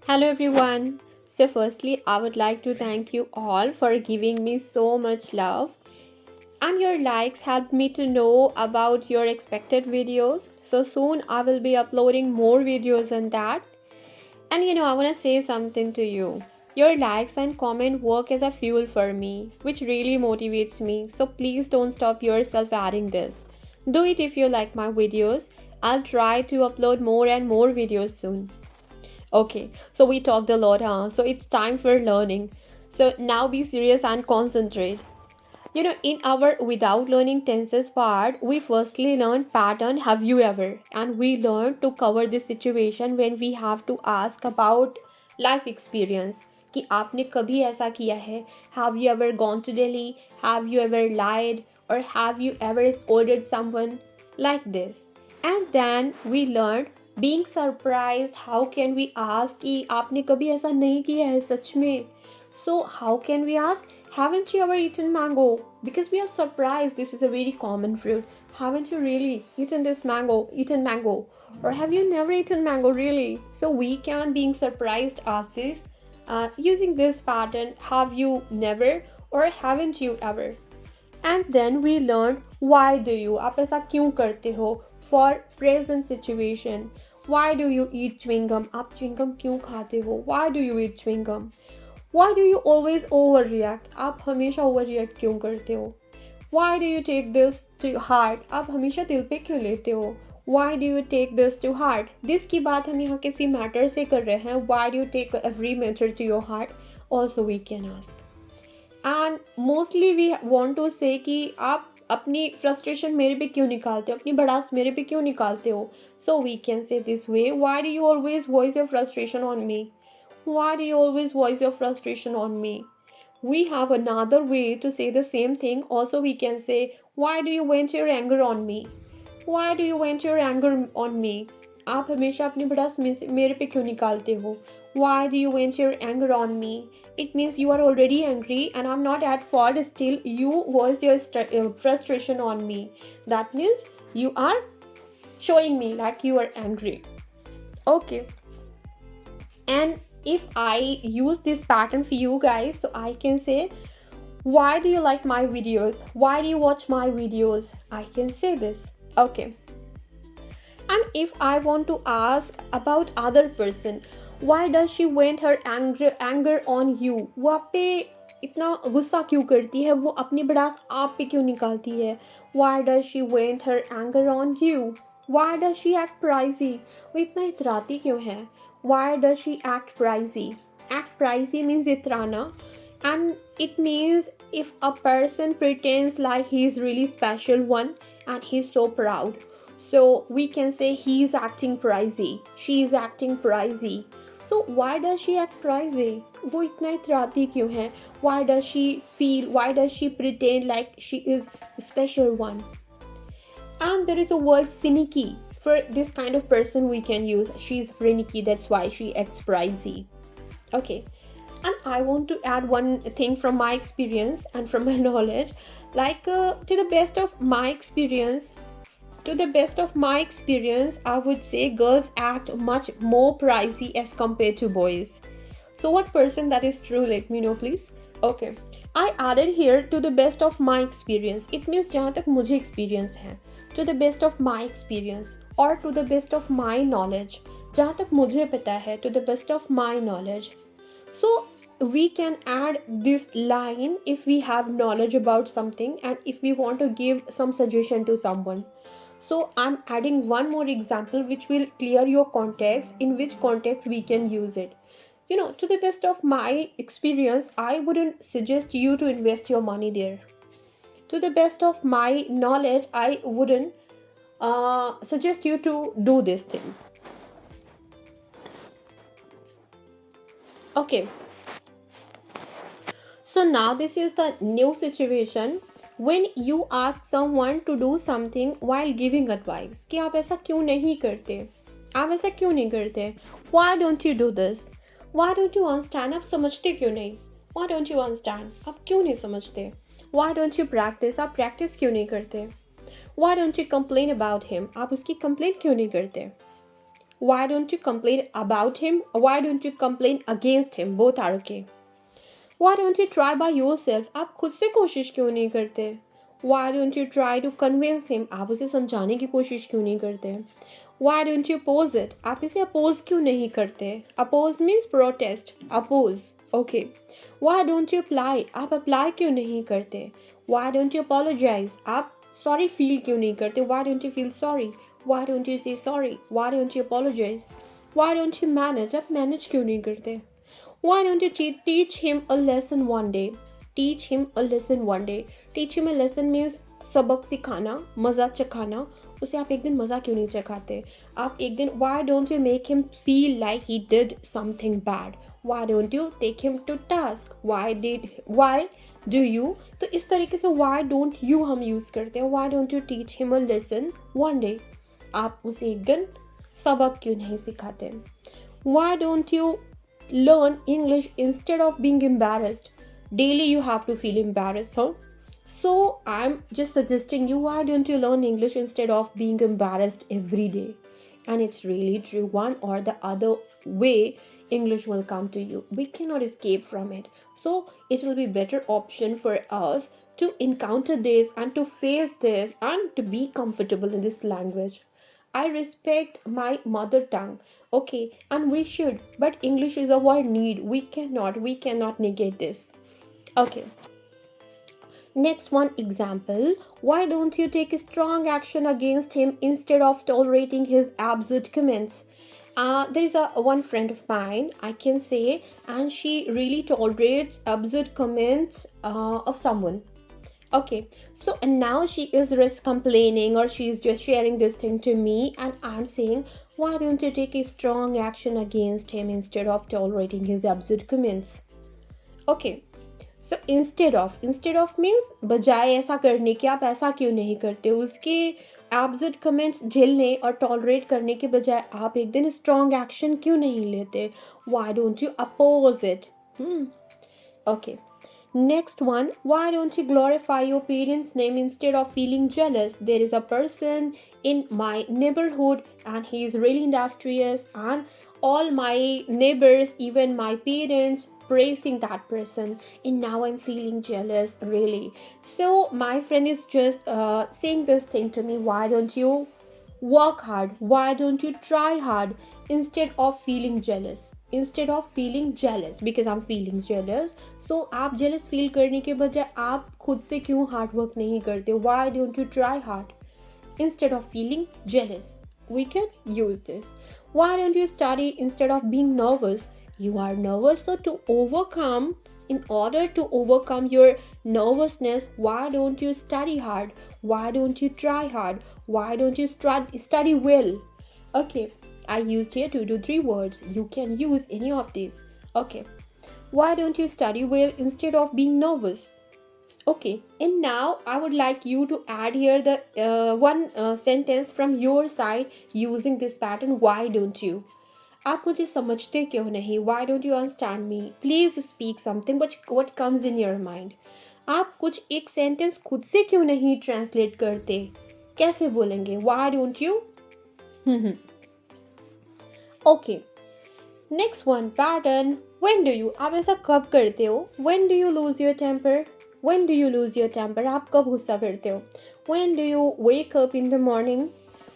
Hello everyone. So firstly, I would like to thank you all for giving me so much love. And your likes helped me to know about your expected videos. So soon I will be uploading more videos on that. And I want to say something to you. Your likes and comment work as a fuel for me, which really motivates me. So please don't stop yourself adding this. Do it if you like my videos. I'll try to upload more and more videos soon. Okay, so we talked a lot, huh? So it's time for learning. So now be serious and concentrate. In our without learning tenses part, we firstly learned pattern have you ever, and we learned to cover this situation when we have to ask about life experience. कि आपने कभी ऐसा किया है? Have you ever gone to Delhi? Have you ever lied? Or have you ever scolded someone? Like this. And then we learned being surprised. How can we ask कि आपने कभी ऐसा नहीं किया है सच में? So how can we ask? Haven't you ever eaten mango? Because we are surprised this is a very common fruit. Haven't you really eaten this mango? Eaten mango? Or have you never eaten mango really? So we can being surprised ask this using this pattern. Have you never or haven't you ever? And then we learned why do you आप ऐसा क्यों करते हो for present situation. Why do you eat chewing gum? आप chewing gum क्यों खाते हो? Why do you eat chewing gum? Why do you always overreact? आप हमेशा overreact क्यों करते हो? Why do you take this to heart? आप हमेशा दिल पे क्यों लेते हो? Why do you take this to heart? This की बात हम यहाँ किसी matter से कर रहे हैं. Why do you take every matter to your heart? Also we can ask. And mostly we want to say कि आप अपनी फ्रस्ट्रेशन मेरे पे क्यों निकालते हो, अपनी भड़ास मेरे पे क्यों निकालते हो. So we can say this way, why do you always voice your frustration on me, why do you always voice your frustration on me. We have another way to say the same thing. Also we can say, why do you vent your anger on me? Why do you vent your anger on me? आप हमेशा अपनी भड़ास मेरे पे क्यों निकालते हो? Why do you vent your anger on me? It means you are already angry and I'm not at fault, still you voice your frustration on me. That means you are showing me like you are angry. Okay. And if I use this pattern for you guys, so I can say, why do you like my videos? Why do you watch my videos? I can say this. Okay. And if I want to ask about other person, why does she vent her anger on you? वो आप पे इतना गुस्सा क्यों करती है? वो अपनी भड़ास आप पे क्यों निकालती है? Why does she vent her anger on you? Why does she act pricey? वो इतना इतराती क्यों है? Why does she act pricey? Act pricey means इतराना, and it means if a person pretends like he is really special one and he's so proud. So we can say he's acting pricey, she's acting pricey. So why does she act pricey? वो इतना इतराती क्यों है? Why does she feel, why does she pretend like she is special one? And there is a word finicky. For this kind of person we can use she's finicky, that's why she acts pricey. Okay. And I want to add one thing from my experience and from my knowledge, like to the best of my experience, I would say girls act much more pricey as compared to boys. So what percent that is true, let me know please. Okay, I added here to the best of my experience. It means जहाँ तक मुझे experience है, to the best of my experience, or to the best of my knowledge. जहाँ तक मुझे पता है, to the best of my knowledge. So we can add this line if we have knowledge about something and if we want to give some suggestion to someone. So I'm adding one more example which will clear your context, in which context we can use it. To the best of my experience, I wouldn't suggest you to invest your money there. To the best of my knowledge, I wouldn't suggest you to do this thing. Okay. So now this is the new situation when you ask someone to do something while giving advice. कि आप ऐसा क्यों नहीं करते? आप ऐसा क्यों नहीं करते? Why don't you do this? Why don't you understand? आप समझते क्यों नहीं? Why don't you understand? आप क्यों नहीं समझते? Why don't you practice? आप practice क्यों नहीं करते? Why don't you complain about him? आप उसकी complaint क्यों नहीं करते? Why don't you complain about him? Why don't you complain against him? Both are okay. Why don't you try by yourself? आप खुद से कोशिश क्यों नहीं करते? Why don't you try to convince him? आप उसे समझाने की कोशिश क्यों नहीं करते? Why don't you oppose it? आप इसे oppose क्यों नहीं करते? Oppose means protest. Oppose. Okay. Why don't you apply? आप apply क्यों नहीं करते? Why don't you apologize? आप sorry feel क्यों नहीं करते? Why don't you feel sorry? Why don't you say sorry? Why don't you apologize? Why don't you manage? आप manage क्यों नहीं करते? Why don't you teach him a lesson one day? Teach him a lesson one day. Teach him a lesson means सबक सिखाना, मज़ा चखाना. उसे आप एक दिन मज़ा क्यों नहीं चखाते? आप एक दिन why don't you make him feel like he did something bad? Why don't you take him to task? Why do you? तो इस तरीके से why don't you हम यूज़ करते हैं. Why don't you teach him a lesson one day? आप उसे एक दिन सबक क्यों नहीं सिखाते? Why don't you learn English instead of being embarrassed? Daily you have to feel embarrassed, huh? So I'm just suggesting you, why don't you learn English instead of being embarrassed every day? And it's really true, one or the other way English will come to you. We cannot escape from it. So it will be better option for us to encounter this and to face this and to be comfortable in this language. I respect my mother tongue. Okay, and we should, but English is our need. We cannot negate this. Okay. Next one example. Why don't you take a strong action against him instead of tolerating his absurd comments? There is a one friend of mine, I can say, and she really tolerates absurd comments of someone. Okay, so and now she is just complaining or she's just sharing this thing to me, and I'm saying, why don't you take a strong action against him instead of tolerating his absurd comments? Okay, so instead of means बजाय ऐसा करने के आप ऐसा क्यों नहीं करते? उसके एब्सर्ड कमेंट्स झेलने और टॉलरेट करने के बजाय आप एक दिन स्ट्रॉन्ग एक्शन क्यों नहीं लेते? Why don't you oppose it? Okay. Next one, why don't you glorify your parents' name instead of feeling jealous? There is a person in my neighborhood and he is really industrious, and all my neighbors, even my parents, praising that person, and now I'm feeling jealous, really. So my friend is just saying this thing to me, why don't you work hard? Why don't you try hard instead of feeling jealous? Because I'm feeling jealous. So आप jealous feel करने के बजाय आप खुद से क्यों hard work नहीं करते? Why don't you try hard instead of feeling jealous? We can use this. Why don't you study instead of being nervous? You are nervous, so in order to overcome your nervousness, why don't you study hard? Why don't you try hard? Why don't you study well? Okay, I used here 2 to 3 words. You can use any of these. Okay, why don't you study well instead of being nervous? Okay, and now I would like you to add here the one sentence from your side using this pattern. Why don't you? आप मुझे समझते क्यों नहीं? Why don't you understand me? Please speak something what comes in your mind. आप कुछ एक sentence खुद से क्यों नहीं ट्रांसलेट करते? कैसे बोलेंगे? Why don't you? Okay. Next one pattern. When do you? आप ऐसा कब करते हो? When do you lose your temper? When do you lose your temper? आप कब गुस्सा करते हो? When do you wake up in the morning?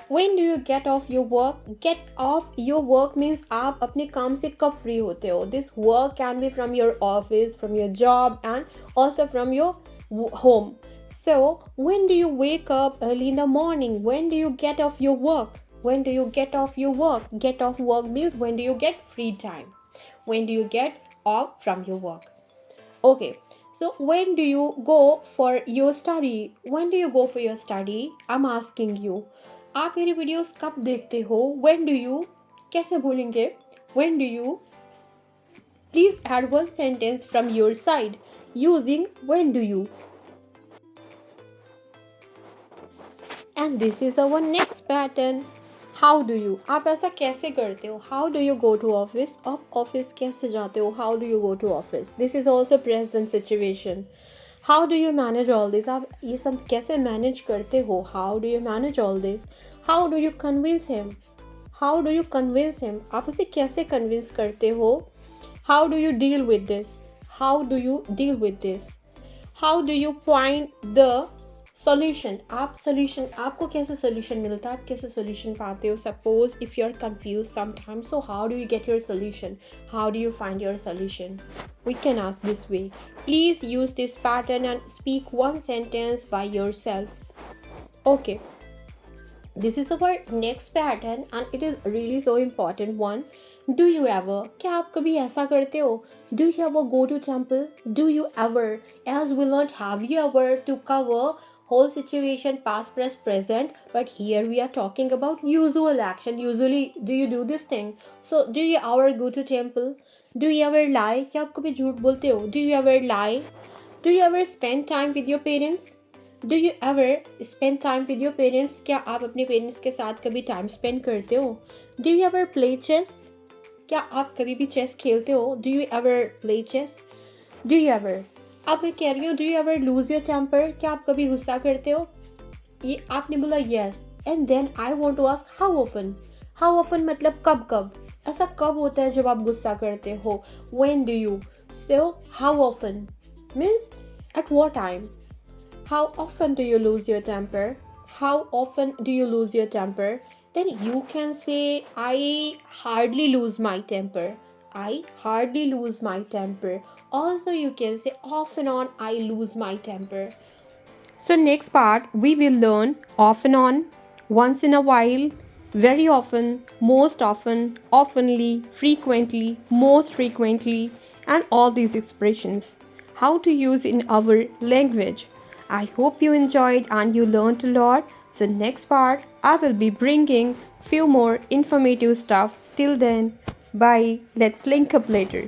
When do you get off your work? Get off your work means आप अपने काम से कब free होते हो? This work can be from your office, from your job, and also from your home. So, when do you wake up early in the morning? When do you get off your work? When do you get off your work? Get off work means when do you get free time? When do you get off from your work? Okay. So when do you go for your study? When do you go for your study? I'm asking you. आप मेरी videos कब देखते हो? When do you? कैसे बोलेंगे? When do you? Please add one sentence from your side using when do you. And this is our next pattern. How do you? आप ऐसा कैसे करते हो? How do you go to office? आप office कैसे जाते हो? How do you go to office? This is also present situation. How do you manage all this? आप ये सब कैसे manage करते हो? How do you manage all this? How do you convince him? How do you convince him, आप उसे कैसे convince करते हो. How do you deal with this, how do you deal with this. How do you find the solution, आप solution, आपको कैसे solution मिलता है, आप कैसे सॉल्यूशन पाते हो. Suppose if you are confuse sometimes, so how do you get your solution, how do you find your solution. We can ask this way. Please use this pattern and speak one sentence by yourself. Okay, this is our next pattern and it is really so important one. Do you ever, क्या आप कभी ऐसा करते हो. Do you ever go to temple, do you ever, as will not have you ever to cover whole situation past present, but here we are talking about usual action. Usually do you do this thing. So do you ever go to temple, do you ever lie, क्या आप कभी झूठ बोलते हो. Do you ever lie, do you ever spend time with your parents, do you ever spend time with your parents, क्या आप अपने parents के साथ कभी टाइम स्पेंड करते हो. Do you ever play chess, क्या आप कभी भी चेस खेलते हो. Do you ever play chess. Do you ever, अब मैं कह रही हूँ do you ever lose your temper, क्या आप कभी गुस्सा करते हो. ये आपने बोला yes, and then I want to ask how often. How often मतलब कब कब, ऐसा कब होता है जब आप गुस्सा करते हो. When do you. So how often means at what time. How often do you lose your temper? How often do you lose your temper? Then you can say, I hardly lose my temper. I hardly lose my temper. Also, you can say, off and on, I lose my temper. So, next part, we will learn off and on, once in a while, very often, most often, oftenly, frequently, most frequently, and all these expressions. How to use in our language. I hope you enjoyed and you learned a lot. So next part, I will be bringing few more informative stuff. Till then, bye. Let's link up later.